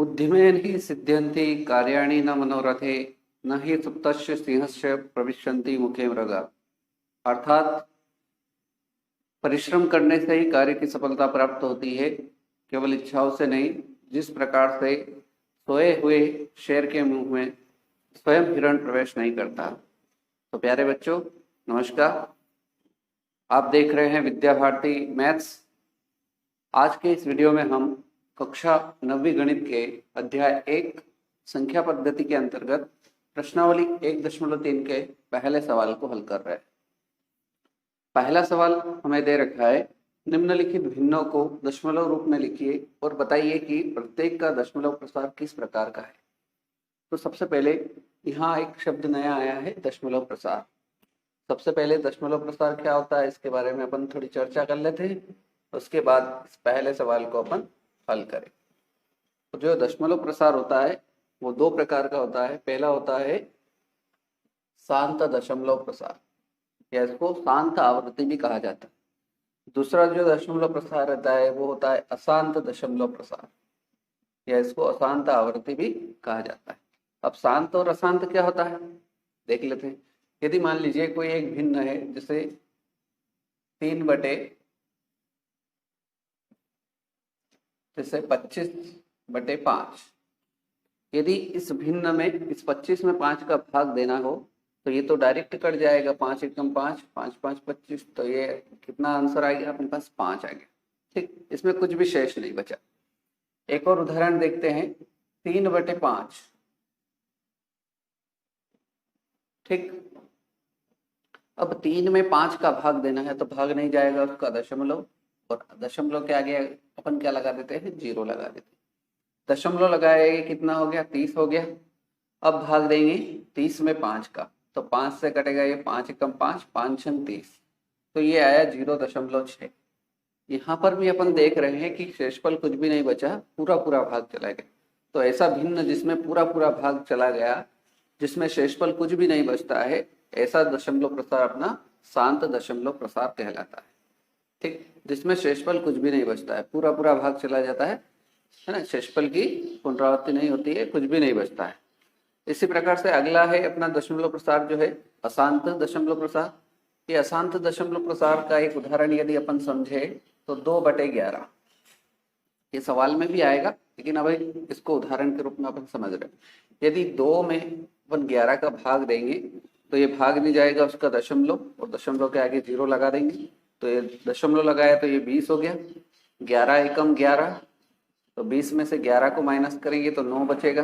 बुद्धिमेन ही सिद्ध्यन्ति कार्याणि न मनोरथे न ही सुप्तस्य सिंहस्य प्रविशन्ति मुखे मृगा। अर्थात परिश्रम करने से ही कार्य की सफलता प्राप्त होती है, केवल इच्छाओं से नहीं। जिस प्रकार से सोए हुए शेर के मुंह में स्वयं हिरण प्रवेश नहीं करता। तो प्यारे बच्चों नमस्कार, आप देख रहे हैं विद्या भारती मैथ्स। आज के इस वीडियो में हम कक्षा 9वीं गणित के अध्याय 1 संख्या पद्धति के अंतर्गत प्रश्नावली 1.3 के पहले सवाल को हल कर रहे हैं। पहला सवाल हमें दे रखा है, निम्नलिखित भिन्नों को दशमलव रूप में लिखिए और बताइए कि प्रत्येक का दशमलव प्रसार किस प्रकार का है। तो सबसे पहले यहाँ एक शब्द नया आया है, दशमलव प्रसार। सबसे पहले दशमलव प्रसार क्या होता है इसके बारे में अपन थोड़ी चर्चा कर लेते हैं, उसके बाद इस पहले सवाल को अपन हल करें। तो जो दशमलव प्रसार होता है वो दो प्रकार का होता है। पहला होता है शांत दशमलव प्रसार, या इसको शांत आवृत्ति भी कहा जाता है। दूसरा जो दशमलव प्रसार रहता है वो होता है अशांत दशमलव प्रसार, या इसको अशांत आवृत्ति भी कहा जाता है। अब शांत और अशांत क्या होता है देख लेते हैं। यदि मान लीजिए कोई एक भिन्न है, जैसे 25/5, यदि इस भिन्न में इस 25 में 5 का भाग देना हो तो ये तो डायरेक्ट कट जाएगा। 5 एकम 5, 5 5 25, तो ये कितना आंसर आ गया अपने पास? 5 आ गया। ठीक, इसमें कुछ भी शेष नहीं बचा। एक और उदाहरण देखते हैं, 3/5। ठीक, अब 3 में 5 का भाग देना है तो भाग नहीं जाएगा उसका दशमलव, और दशमलव के आगे अपन क्या लगा देते हैं? 0 लगा देते हैं। दशमलव लगाएंगे कितना हो गया? 30 हो गया। अब भाग देंगे 30 में 5 का, तो 5 से कटेगा ये 5 एकम 5, 5 छंग 30, तो ये आया 0.6। यहाँ पर भी अपन देख रहे हैं कि शेषफल कुछ भी नहीं बचा, पूरा पूरा भाग चला गया। तो ऐसा भिन्न जिसमें पूरा पूरा भाग चला गया, जिसमें शेषफल कुछ भी नहीं बचता है, ऐसा दशमलव प्रसार अपना शांत दशमलव प्रसार कहलाता है। ठीक, जिसमें शेषफल कुछ भी नहीं बचता है, पूरा पूरा भाग चला जाता है ना, शेषफल की पुनरावृत्ति नहीं होती है, कुछ भी नहीं बचता है। इसी प्रकार से अगला है अपना दशमलव प्रसार जो है अशांत दशमलव प्रसार। ये अशांत दशमलव प्रसार का एक उदाहरण यदि अपन समझे तो 2/11। ये सवाल में भी आएगा, लेकिन अब इसको उदाहरण के रूप में अपन समझ रहे हैं। यदि 2 में अपन 11 का भाग देंगे तो ये भाग नहीं जाएगा उसका दशमलव, और दशमलव के आगे 0 लगा देंगे, तो ये दशमलव लगाया तो ये 20 हो गया। 11 एकम 11, तो 20 में से 11 को माइनस करेंगे तो 9 बचेगा।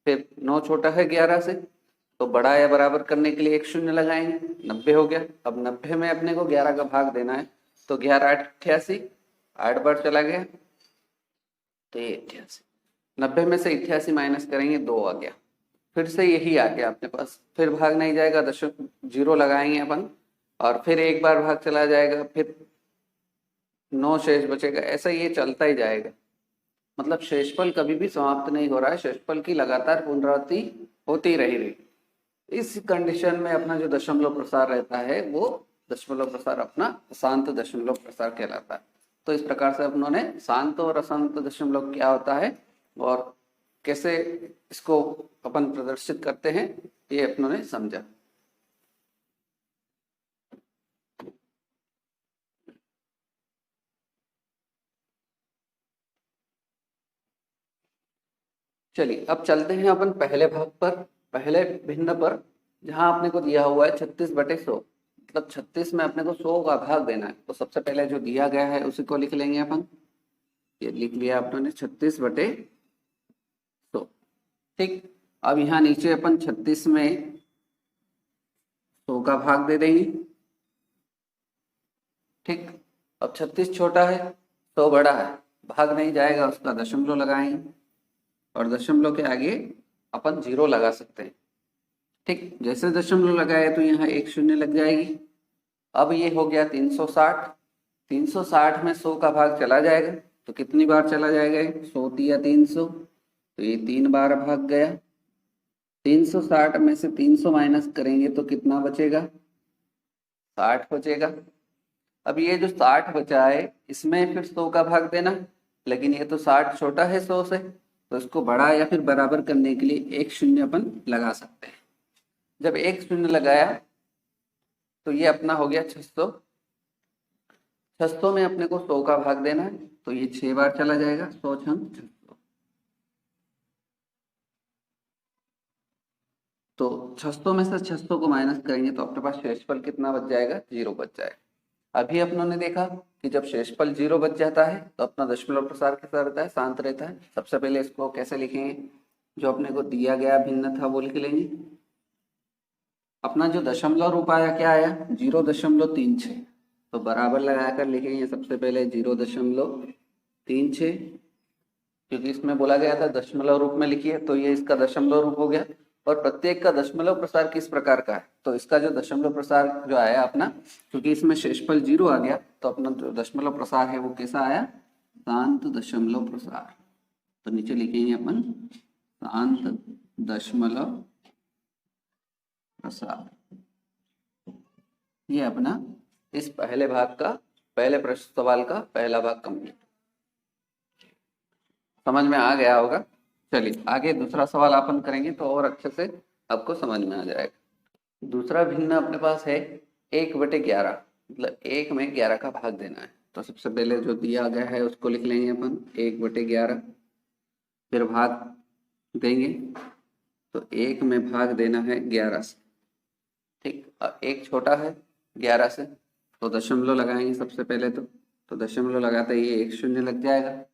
फिर 9 छोटा है 11 से, तो बड़ा या बराबर करने के लिए एक शून्य लगाएंगे, 90 हो गया। अब 90 में अपने को 11 का भाग देना है, तो 11 8 88, 8 बार चला गया तो ये 88। 90 में से 88 माइनस करेंगे 2 आ गया। फिर से यही आ गया अपने पास, फिर भाग नहीं जाएगा, 0 लगाएंगे अपन, और फिर एक बार भाग चला जाएगा, फिर 9 शेष बचेगा। ऐसा ये चलता ही जाएगा। मतलब शेषफल कभी भी समाप्त नहीं हो रहा है, शेषफल की लगातार पुनरावृत्ति होती रही। इस कंडीशन में अपना जो दशमलव प्रसार रहता है वो दशमलव प्रसार अपना शांत दशमलव प्रसार कहलाता है। तो इस प्रकार से अपनों ने शांत और अशांत दशमलव क्या होता है और कैसे इसको अपन प्रदर्शित करते हैं ये अपनों ने समझा। चलिए अब चलते हैं अपन पहले भाग पर, पहले भिन्न पर, जहां अपने को दिया हुआ है 36/100। मतलब 36 में अपने को 100 का भाग देना है। तो सबसे पहले जो दिया गया है उसी को लिख लेंगे अपन। ये लिख लिया आपने 36/100। ठीक, अब यहाँ नीचे अपन 36 में 100 का भाग दे देंगे। ठीक, अब 36 छोटा है 100 बड़ा है, भाग नहीं जाएगा उसका दशमलव लगाएंगे, और दशमलव के आगे अपन 0 लगा सकते हैं। ठीक, जैसे दशमलव लगाए तो यहाँ एक शून्य लग जाएगी। अब ये हो गया 360। 360 में 100 का भाग चला जाएगा, तो कितनी बार चला जाएगा? 100 या 300, तो ये 3 बार भाग गया। 360 में से 300 माइनस करेंगे तो कितना बचेगा? 60 बचेगा। अब ये जो 60 बचा है इसमें फिर 100 का भाग देना, लेकिन ये तो 60 छोटा है 100 से, तो इसको बड़ा या फिर बराबर करने के लिए एक शून्य अपन लगा सकते हैं। जब एक शून्य लगाया तो ये अपना हो गया 600। 600 में अपने को 100 का भाग देना है, तो ये 6 बार चला जाएगा, 100 छंग 600। तो 600 में से 600 को माइनस करेंगे तो अपने पास शेषफल कितना बच जाएगा, 0 बच जाएगा। अभी अपनों ने देखा कि जब शेषफल 0 बच जाता है तो अपना दशमलव प्रसार कैसा रहता है, शांत रहता है। सबसे पहले इसको कैसे लिखेंगे, जो अपने को दिया गया भिन्न था वो लिख लेंगे। अपना जो दशमलव रूप आया क्या आया, 0.36, तो बराबर लगाकर लिखेंगे सबसे पहले 0.36, क्योंकि इसमें बोला गया था दशमलव रूप में लिखिए, तो ये इसका दशमलव रूप हो गया। और प्रत्येक का दशमलव प्रसार किस प्रकार का है, तो इसका जो दशमलव प्रसार जो आया अपना, क्योंकि इसमें शेषफल 0 आ गया, तो अपना जो दशमलव प्रसार है वो कैसा आया, शांत दशमलव प्रसार। तो नीचे लिखेंगे अपन शांत दशमलव प्रसार। ये अपना इस पहले भाग का, पहले प्रश्न सवाल का पहला भाग कंप्लीट। समझ में आ गया होगा। चलिए आगे दूसरा सवाल अपन करेंगे तो और अच्छे से आपको समझ में आ जाएगा। दूसरा भिन्न अपने पास है 1/11, मतलब 1 में 11 का भाग देना है। तो सबसे पहले जो दिया गया है उसको लिख लेंगे अपन 1/11, फिर भाग देंगे, तो 1 में भाग देना है 11 से। ठीक, अब 1 छोटा है 11 से, तो दशमलव लगाएंगे सबसे पहले। तो दशमलव लगाते ही एक शून्य लग जाएगा,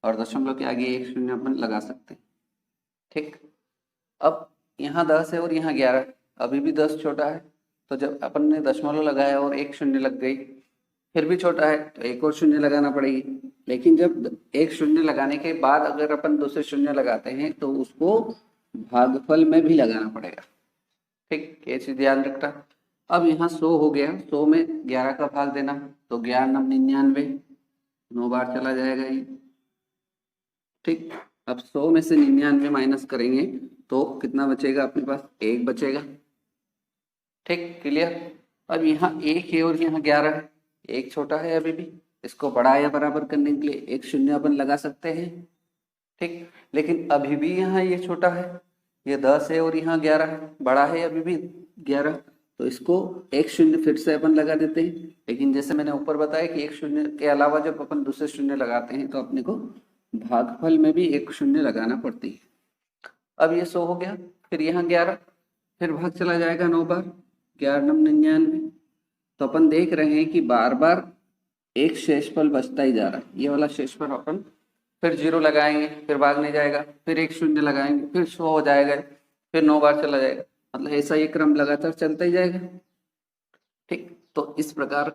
और दशमलव के आगे एक शून्य अपन लगा सकते हैं। ठीक, अब यहाँ 10 है और यहाँ 11, अभी भी 10 छोटा है, तो जब अपन ने दशमलव लगाया और एक शून्य लग गई, फिर भी छोटा है तो एक और शून्य लगाना पड़ेगी। लेकिन जब एक शून्य लगाने के बाद अगर अपन दूसरे शून्य लगाते हैं तो उसको भागफल में भी लगाना पड़ेगा। ठीक, ये चीज ध्यान रखना। अब यहाँ 100 हो गया, 100 में 11 का भाग देना, तो 11 9 99, 9 बार चला जाएगा ये। ठीक, अब 100 में से 99 माइनस करेंगे तो कितना बचेगा अपने पास, 1 बचेगा। ठीक, क्लियर। अब यहाँ 1 है और यहाँ 11 है, 1 छोटा है अभी भी, इसको बड़ा या बराबर करने के लिए एक शून्य अपन लगा सकते हैं। ठीक, लेकिन अभी भी यहाँ ये छोटा है, ये 10 है और यहाँ 11 है, बड़ा है अभी भी 11, तो इसको एक शून्य फिर से अपन लगा देते हैं। लेकिन जैसे मैंने ऊपर बताया कि एक शून्य के अलावा जब अपन दूसरे शून्य लगाते हैं तो अपने को भागफल में भी एक शून्य लगाना पड़ती है। अब ये 100 हो गया, फिर यहाँ 11, फिर भाग चला जाएगा 9 बार, 11 9 99। तो अपन देख रहे हैं कि बार बार एक शेषफल बचता ही जा रहा है। ये वाला शेषफल अपन फिर 0 लगाएंगे, फिर भाग नहीं जाएगा, फिर एक शून्य लगाएंगे, फिर 100 हो जाएगा, फिर 9 बार चला जाएगा, मतलब ऐसा ये क्रम लगातार चलता ही जाएगा। ठीक, तो इस प्रकार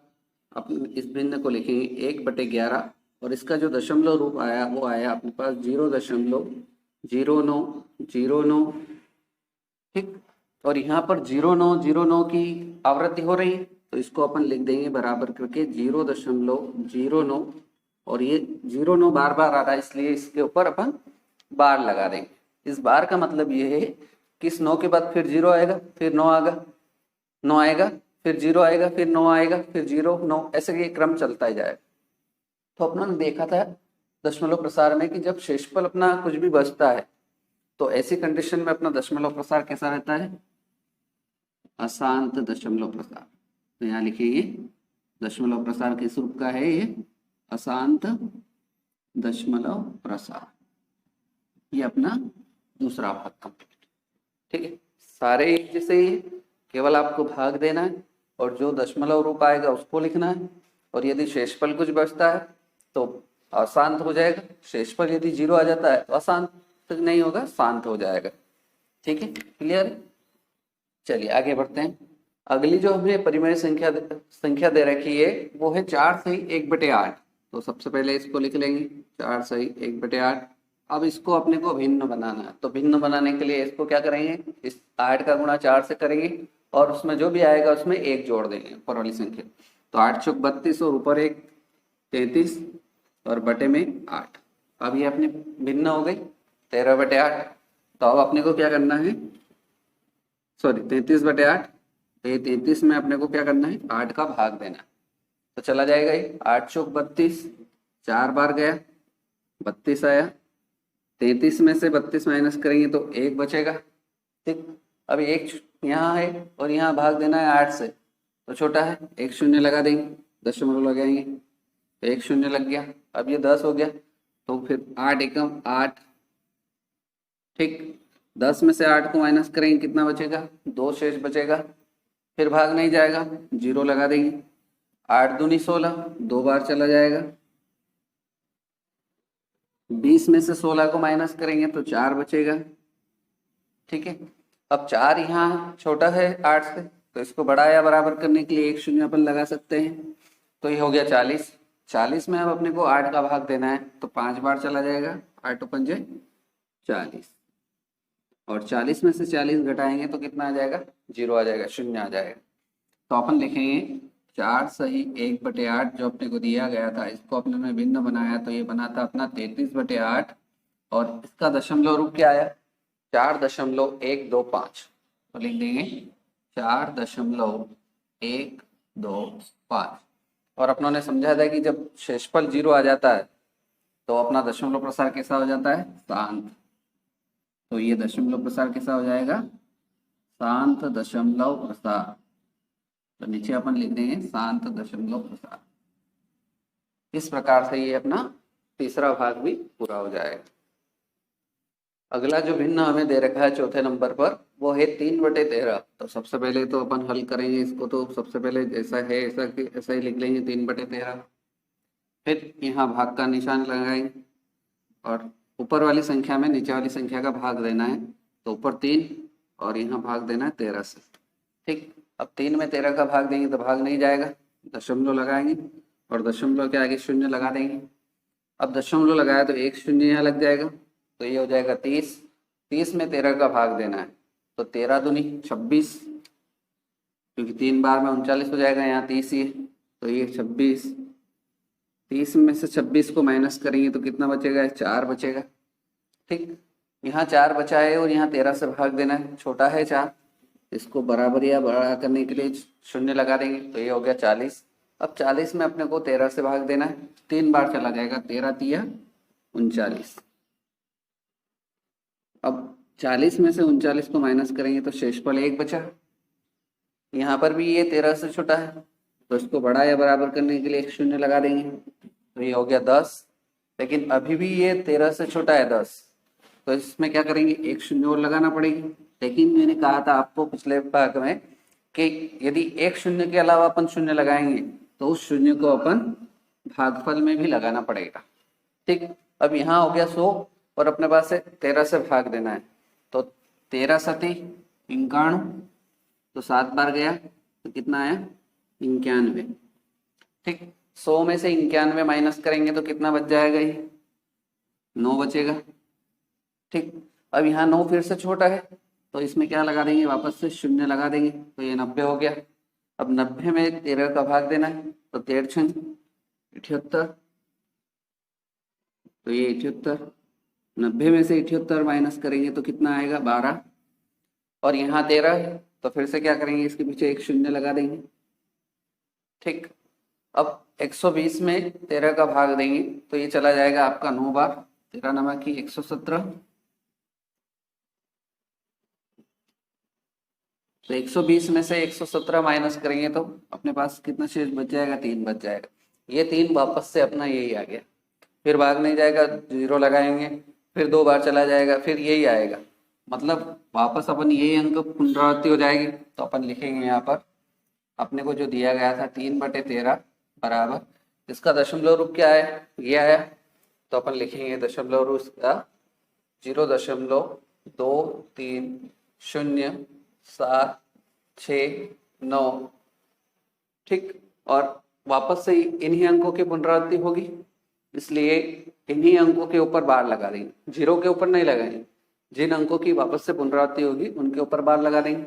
अपन इस भिन्न को लिखेंगे 1/11, और इसका जो दशमलव रूप आया वो आया अपने पास 0.0909। ठीक, और यहाँ पर 0909 की आवृत्ति हो रही है, तो इसको अपन लिख देंगे बराबर करके 0.09, और ये 09 बार बार आ रहा है इसलिए इसके ऊपर अपन बार लगा देंगे। इस बार का मतलब ये है कि इस 9 के बाद फिर 0 आएगा, फिर 9 आएगा, 9 आएगा, फिर 0 आएगा, फिर 9 आएगा, फिर 0 9, ऐसे ये क्रम चलता ही जाएगा। तो अपना ने देखा था दशमलव प्रसार में कि जब शेषफल अपना कुछ भी बचता है तो ऐसी कंडीशन में अपना दशमलव प्रसार कैसा रहता है, अशांत दशमलव प्रसार। तो यहाँ लिखिए दशमलव प्रसार किस रूप का है, ये अशांत दशमलव प्रसार। ये अपना दूसरा भाग कंप्लीट। ठीक है, सारे एक जैसे ही, केवल आपको भाग देना है और जो दशमलव रूप आएगा उसको लिखना है। और यदि शेषफल कुछ बचता है तो अशांत हो जाएगा, शेषफल यदि 0 आ जाता है तो अशांत नहीं होगा, शांत हो जाएगा। ठीक है, क्लियर। चलिए आगे बढ़ते हैं। अगली जो हमें परिमेय संख्या दे रखी है वो है 4 सही 1/8। तो सबसे पहले इसको लिख लेंगे 4 सही 1/8। अब इसको अपने को भिन्न बनाना है, तो भिन्न बनाने के लिए इसको क्या करेंगे, इस 8 का गुणा 4 से करेंगे और उसमें जो भी आएगा उसमें 1 जोड़ देंगे, ऊपर वाली संख्या। तो 8 चौक 32 और ऊपर 1 33 और बटे में 8। अब ये अपनी भिन्न हो गई 13/8। तो अब अपने को क्या करना है, सॉरी 33/8, तो ये 33 में अपने को क्या करना है, 8 का भाग देना है। तो चला जाएगा ये 8 चौक 32, 4 बार गया 32 आया, 33 में से 32 माइनस करेंगे तो 1 बचेगा। ठीक, अब 1 यहाँ है और यहाँ भाग देना है 8 से, तो छोटा है, 1 शून्य लगा देंगे, दशमलव लगाएंगे तो 1 शून्य लग गया। अब ये 10 हो गया तो फिर 8 एकम 8। ठीक, 10 में से 8 को माइनस करेंगे कितना बचेगा, 2 शेष बचेगा, फिर भाग नहीं जाएगा, 0 लगा देंगे। 8 दूनी 16, 2 बार चला जाएगा। 20 में से 16 को माइनस करेंगे तो 4 बचेगा। ठीक है, अब 4 यहाँ छोटा है 8 से, तो इसको बड़ा या बराबर करने के लिए 1 शून्य अपन लगा सकते हैं, तो ये हो गया 40। 40 में अब अपने को 8 का भाग देना है तो 5 बार चला जाएगा, 8 पंजे 40, और 40 में से 40 घटाएंगे तो कितना आ जाएगा, 0 आ जाएगा, शून्य आ जाएगा। तो अपन लिखेंगे 4 सही 1/8 जो अपने को दिया गया था, इसको अपने ने भिन्न बनाया तो ये बना था अपना 33/8, और इसका दशमलव रूप क्या आया, 4.125, तो लिख देंगे 4.125। और अपनों ने समझा था कि जब शेषफल 0 आ जाता है तो अपना दशमलव प्रसार कैसा हो जाता है, शांत। तो ये दशमलव प्रसार कैसा हो जाएगा, शांत दशमलव प्रसार। तो नीचे अपन लिख देंगे शांत दशमलव प्रसार। इस प्रकार से ये अपना तीसरा भाग भी पूरा हो जाएगा। अगला जो भिन्न हमें दे रखा है चौथे नंबर पर, वो है 3/13। तो सबसे पहले तो अपन हल करेंगे इसको, तो सबसे पहले जैसा है ऐसा ही लिख लेंगे 3/13। फिर यहाँ भाग का निशान लगाएंगे और ऊपर वाली संख्या में नीचे वाली संख्या का भाग देना है, तो ऊपर 3 और यहाँ भाग देना है 13 से। ठीक, अब 3 में 13 का भाग देंगे तो भाग नहीं जाएगा, दशमलव लगाएंगे और दशमलव के आगे शून्य लगा देंगे। अब दशमलव लगाया तो 1 शून्य यहाँ लग जाएगा, तो ये हो जाएगा 30। 30 में 13 का भाग देना है तो 13 दूनी 26, क्योंकि 3 बार में 39 हो जाएगा, यहाँ 30 ही है तो ये 26। 30 में से 26 को माइनस करेंगे तो कितना बचेगा, 4 बचेगा। ठीक, यहाँ 4 बचा है और यहाँ 13 से भाग देना है, छोटा है 4, इसको बराबर या बड़ा करने के लिए शून्य लगा देंगे तो ये हो गया 40। अब 40 में अपने को 13 से भाग देना है, 3 बार चला जाएगा, 13 तिया 39। अब 40 में से 39 को माइनस करेंगे तो शेषफल 1 बचा। यहाँ पर भी ये 13 से छोटा है तो इसको बड़ा या बराबर करने के लिए 1 शून्य लगा देंगे, तो ये हो गया 10। लेकिन अभी भी ये 13 से छोटा है 10, तो इसमें क्या करेंगे, 1 शून्य और लगाना पड़ेगी। लेकिन मैंने कहा था आपको पिछले भाग में कि यदि 1 शून्य के अलावा अपन शून्य लगाएंगे तो उस शून्य को अपन भागफल में भी लगाना पड़ेगा। ठीक, अब यहाँ हो गया 100 और अपने पास से 13 से भाग देना है, तो 13 सती 91, तो 7 बार गया तो कितना आया, 91। ठीक, 100 में से 91 माइनस करेंगे तो कितना बच जाएगा, ये 9 बचेगा। ठीक, अब यहाँ 9 फिर से छोटा है तो इसमें क्या लगा देंगे, वापस से शून्य लगा देंगे, तो ये 90 हो गया। अब 90 में 13 का भाग देना है तो 13 छन 78, तो ये 78। 90 में से 78 माइनस करेंगे तो कितना आएगा, 12, और यहाँ 13 है तो फिर से क्या करेंगे, इसके पीछे 1 शून्य लगा देंगे। ठीक, अब 120 में 13 का भाग देंगे तो ये चला जाएगा आपका 9 बार, 13 नवा की 117। तो 120 में से 117 माइनस करेंगे तो अपने पास कितना शेष बच जाएगा, 3 बच जाएगा। ये 3 वापस से अपना यही आ गया, फिर भाग नहीं जाएगा, 0 लगाएंगे, फिर 2 बार चला जाएगा, फिर यही आएगा, मतलब वापस अपन यही अंक पुनरावृत्ति हो जाएगी। तो अपन लिखेंगे यहाँ पर अपने को जो दिया गया था 3/13 बराबर, इसका दशमलव रूप क्या है, ये आया, तो अपन लिखेंगे दशमलव रूप इसका 0.230769। ठीक, और वापस से इन्हीं अंकों की पुनरावृत्ति होगी, इसलिए इन्हीं अंकों के ऊपर बार लगा देंगे, 0 के ऊपर नहीं लगाएंगे। जिन अंकों की वापस से पुनरावृत्ति होगी उनके ऊपर बार लगा देंगे।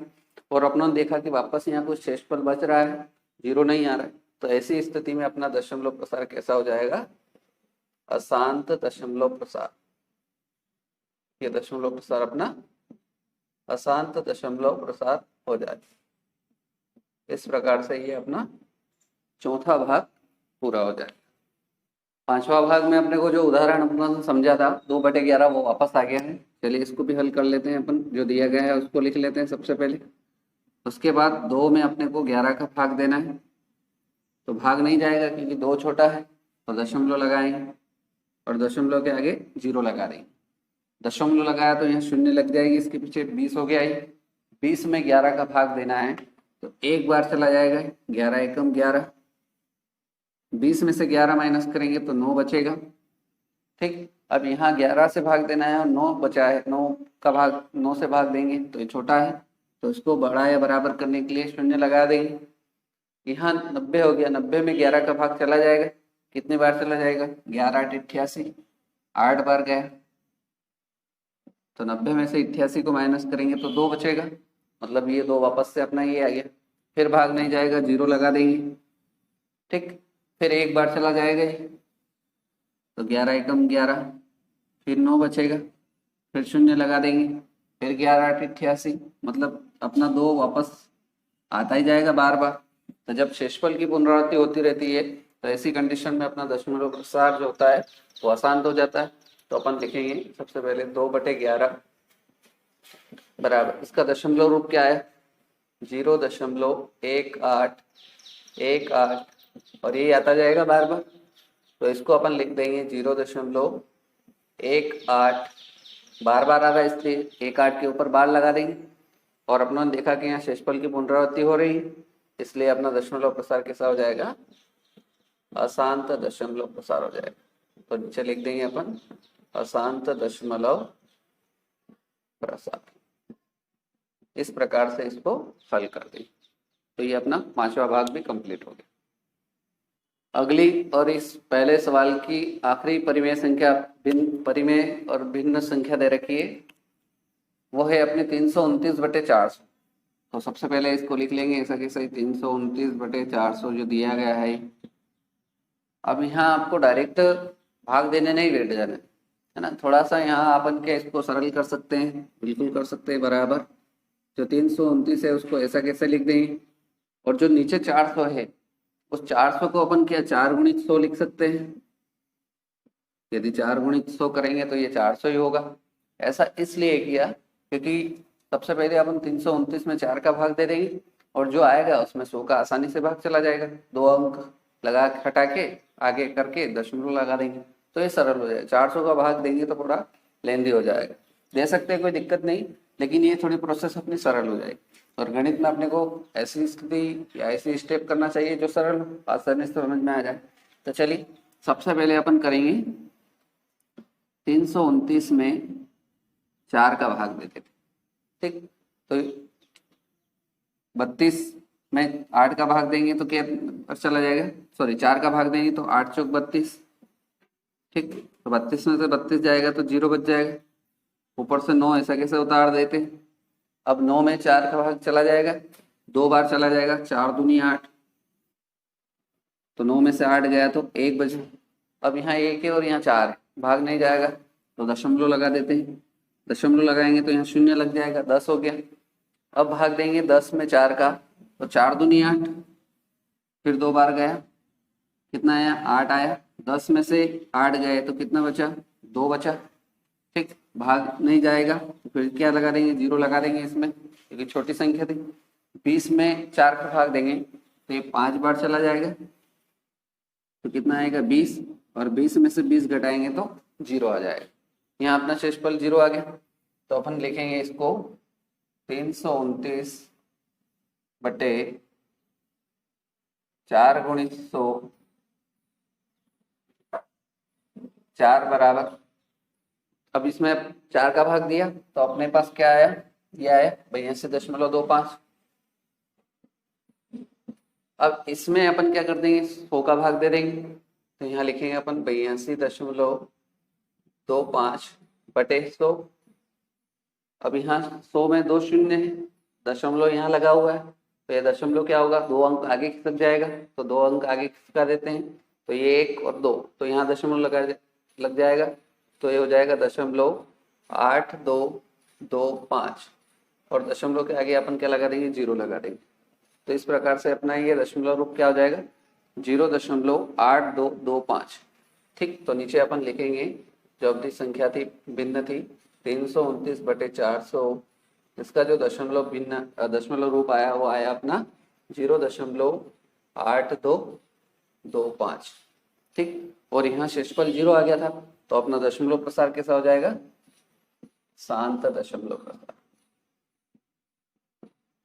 और अपनों ने देखा कि वापस यहाँ कुछ शेषफल बच रहा है, 0 नहीं आ रहा है, तो ऐसी स्थिति में अपना दशमलव प्रसार कैसा हो जाएगा, अशांत दशमलव प्रसार। ये दशमलव प्रसार अपना अशांत दशमलव प्रसार हो जाएगा। इस प्रकार से ये अपना चौथा भाग पूरा हो जाएगा। पांचवा भाग में अपने को जो उदाहरण अपना समझा था 2/11 वो वापस आ गया है। चलिए इसको भी हल कर लेते हैं अपन, जो दिया गया है उसको लिख लेते हैं सबसे पहले। उसके बाद 2 में अपने को 11 का भाग देना है, तो भाग नहीं जाएगा क्योंकि 2 छोटा है, तो दशमलव लगाएंगे और दशमलव के आगे 0 लगा देंगे। दशमलव लगाया तो यहाँ 0 लग जाएगी, इसके पीछे 20 हो गया ही। 20 में 11 का भाग देना है तो एक बार चला जाएगा, 11 एकम 11। 20 में से 11 माइनस करेंगे तो 9 बचेगा। ठीक, अब यहाँ 11 से भाग देना है और 9 बचा है, 9 का भाग 9 से भाग देंगे तो ये छोटा है, तो इसको बड़ा या बराबर करने के लिए 0 लगा देंगे। यहाँ 90 हो गया, 90 में 11 का भाग चला जाएगा, कितनी बार चला जाएगा, 11 8 88, 8 बार गया। तो 90 में से 88 को माइनस करेंगे तो 2 बचेगा, मतलब ये 2 वापस से अपना ये आ गया। फिर भाग नहीं जाएगा, 0 लगा देंगे। ठीक, फिर एक बार चला जाएगा ये, तो 11 एकम 11, फिर 9 बचेगा, फिर 0 लगा देंगे, फिर 11 8 88, मतलब अपना 2 वापस आता ही जाएगा बार बार। तो जब शेषफल की पुनरावृत्ति होती रहती है तो ऐसी कंडीशन में अपना दशमलव प्रसार जो होता है वो आसान हो जाता है। तो अपन लिखेंगे सबसे पहले 2/11 बराबर, इसका दशमलव रूप क्या है, 0.1818, और ये आता जाएगा बार बार, तो इसको अपन लिख देंगे 0.18, बार बार आ रहा है इसलिए 18 के ऊपर बार लगा देंगे। और अपना देखा कि यहाँ शेषफल की पुनरावृत्ति हो रही है, इसलिए अपना दशमलव प्रसार कैसा हो जाएगा, अशांत दशमलव प्रसार हो जाएगा। तो नीचे लिख देंगे अपन अशांत दशमलव प्रसार। इस प्रकार से इसको हल कर देंगे, तो ये अपना 5वां भाग भी कंप्लीट हो गया। अगली और इस पहले सवाल की आखिरी परिमेय संख्या, भिन्न परिमेय और भिन्न संख्या दे रखी है, वो है अपने 329/400। तो सबसे पहले इसको लिख लेंगे ऐसा कि सही 329/400 जो दिया गया है। अब यहाँ आपको डायरेक्ट भाग देने नहीं बैठ जाना है ना, थोड़ा सा यहाँ अपन के इसको सरल कर सकते हैं, बिल्कुल कर सकते हैं बराबर। जो 329 है उसको ऐसा कैसे लिख देंगे, और जो नीचे 400 है उस 400 को अपन क्या 4 गुणित 100 लिख सकते हैं। यदि 4 गुणित 100 करेंगे तो ये 400 ही होगा। ऐसा इसलिए किया क्योंकि सबसे पहले अपन 329 में 4 का भाग दे देंगे और जो आएगा उसमें 100 का आसानी से भाग चला जाएगा, 2 अंक लगा हटा के आगे करके दशमलव लगा देंगे तो ये सरल हो जाएगा। 400 का भाग देंगे तो थोड़ा लेंदी हो जाएगा, दे सकते हैं कोई दिक्कत नहीं, लेकिन ये थोड़ी प्रोसेस अपनी सरल हो जाएगी। और गणित में अपने को ऐसी स्थिति या ऐसी स्टेप करना चाहिए जो सरल हो, आसानी से समझ में आ जाए। तो चलिए सबसे पहले अपन करेंगे 329 में 4 का भाग देते थे। ठीक, तो 32 में 8 का भाग देंगे तो क्या चला जाएगा, सॉरी 4 का भाग देंगे तो 8 चौक 32। ठीक, तो 32 में से 32 जाएगा तो 0 बच जाएगा, ऊपर से 9 ऐसा कैसे उतार देते। अब 9 में 4 का भाग चला जाएगा, 2 बार चला जाएगा, 4 दूनी 8, तो 9 में से 8 गया तो 1 बचा। अब यहाँ 1 है और यहाँ 4 है, भाग नहीं जाएगा तो दशमलव लगा देते हैं। दशमलव लगाएंगे तो यहाँ 0 लग जाएगा, 10 हो गया। अब भाग देंगे 10 में 4 का, तो 4 दूनी 8, फिर 2 बार गया, कितना आया 8 आया। 10 में से 8 गए तो कितना बचा, 2 बचा। ठीक, भाग नहीं जाएगा तो फिर क्या लगा देंगे, 0 लगा देंगे इसमें क्योंकि छोटी संख्या थी। 20 में 4 का भाग देंगे तो ये 5 बार चला जाएगा, तो कितना आएगा 20, और 20 में से 20 घटाएंगे तो 0 आ जाएगा। यहाँ अपना शेषफल 0 आ गया, तो अपन लिखेंगे इसको 329/4 गुणित 100, 4 बराबर। अब इसमें 4 का भाग दिया तो अपने पास क्या आया, ये आया 82.25। अब इसमें अपन क्या कर देंगे, 100 का भाग दे देंगे, तो यहाँ लिखेंगे अपन 82.25/100। अब यहाँ 100 में 2 शून्य है, दशमलव यहाँ लगा हुआ है, तो ये दशमलव क्या होगा, 2 अंक आगे खिसक जाएगा, तो 2 अंक आगे खिसका देते हैं, तो ये 1 और 2, तो यहाँ दशमलव लग जाएगा, तो ये हो जाएगा 0.8225, और दशमलव के आगे अपन क्या लगा देंगे, 0 लगा देंगे। तो इस प्रकार से अपना ये दशमलव रूप क्या हो जाएगा, 0.8225। ठीक, तो नीचे अपन लिखेंगे जो अवधि संख्या थी भिन्न थी 329/400, इसका जो दशमलव भिन्न दशमलव रूप आया वो आया अपना 0.8225। ठीक, और यहाँ शेषफल 0 आ गया था, तो अपना दशमलव प्रसार कैसा हो जाएगा, शांत दशमलव प्रसार,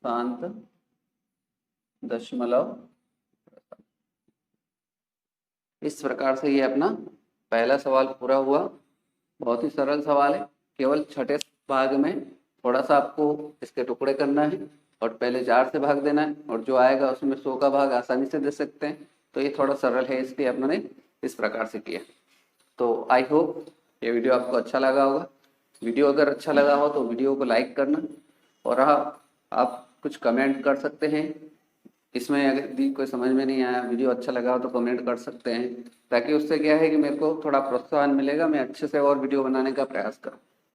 शांत दशमलव। इस प्रकार से ये अपना पहला सवाल पूरा हुआ। बहुत ही सरल सवाल है, केवल छठे भाग में थोड़ा सा आपको इसके टुकड़े करना है और पहले 4 से भाग देना है, और जो आएगा उसमें 100 का भाग आसानी से दे सकते हैं। तो ये थोड़ा सरल है, इसलिए अपने इस प्रकार से किया। तो आई होप ये वीडियो आपको अच्छा लगा होगा। वीडियो अगर अच्छा लगा हो तो वीडियो को लाइक करना, और आप कुछ कमेंट कर सकते हैं इसमें। अगर भी कोई समझ में नहीं आया, वीडियो अच्छा लगा हो तो कमेंट कर सकते हैं, ताकि उससे क्या है कि मेरे को थोड़ा प्रोत्साहन मिलेगा, मैं अच्छे से और वीडियो बनाने का प्रयास करूँ।